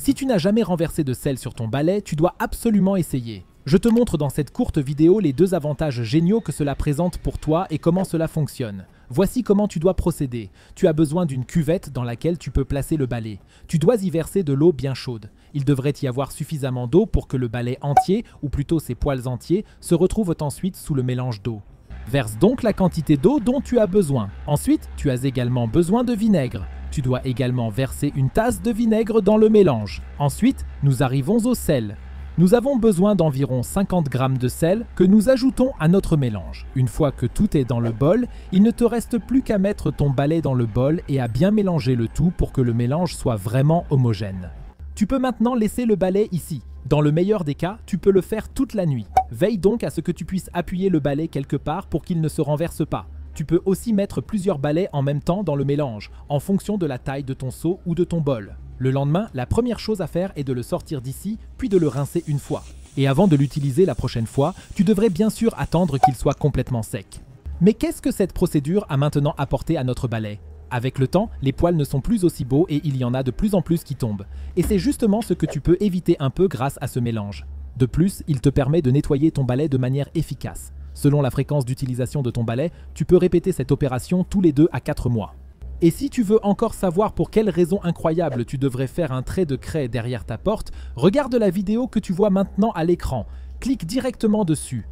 Si tu n'as jamais renversé de sel sur ton balai, tu dois absolument essayer. Je te montre dans cette courte vidéo les deux avantages géniaux que cela présente pour toi et comment cela fonctionne. Voici comment tu dois procéder. Tu as besoin d'une cuvette dans laquelle tu peux placer le balai. Tu dois y verser de l'eau bien chaude. Il devrait y avoir suffisamment d'eau pour que le balai entier, ou plutôt ses poils entiers, se retrouvent ensuite sous le mélange d'eau. Verse donc la quantité d'eau dont tu as besoin. Ensuite, tu as également besoin de vinaigre. Tu dois également verser une tasse de vinaigre dans le mélange. Ensuite, nous arrivons au sel. Nous avons besoin d'environ 50 g de sel que nous ajoutons à notre mélange. Une fois que tout est dans le bol, il ne te reste plus qu'à mettre ton balai dans le bol et à bien mélanger le tout pour que le mélange soit vraiment homogène. Tu peux maintenant laisser le balai ici. Dans le meilleur des cas, tu peux le faire toute la nuit. Veille donc à ce que tu puisses appuyer le balai quelque part pour qu'il ne se renverse pas. Tu peux aussi mettre plusieurs balais en même temps dans le mélange, en fonction de la taille de ton seau ou de ton bol. Le lendemain, la première chose à faire est de le sortir d'ici, puis de le rincer une fois. Et avant de l'utiliser la prochaine fois, tu devrais bien sûr attendre qu'il soit complètement sec. Mais qu'est-ce que cette procédure a maintenant apporté à notre balai ? Avec le temps, les poils ne sont plus aussi beaux et il y en a de plus en plus qui tombent. Et c'est justement ce que tu peux éviter un peu grâce à ce mélange. De plus, il te permet de nettoyer ton balai de manière efficace. Selon la fréquence d'utilisation de ton balai, tu peux répéter cette opération tous les 2 à 4 mois. Et si tu veux encore savoir pour quelle raison incroyable tu devrais faire un trait de craie derrière ta porte, regarde la vidéo que tu vois maintenant à l'écran. Clique directement dessus.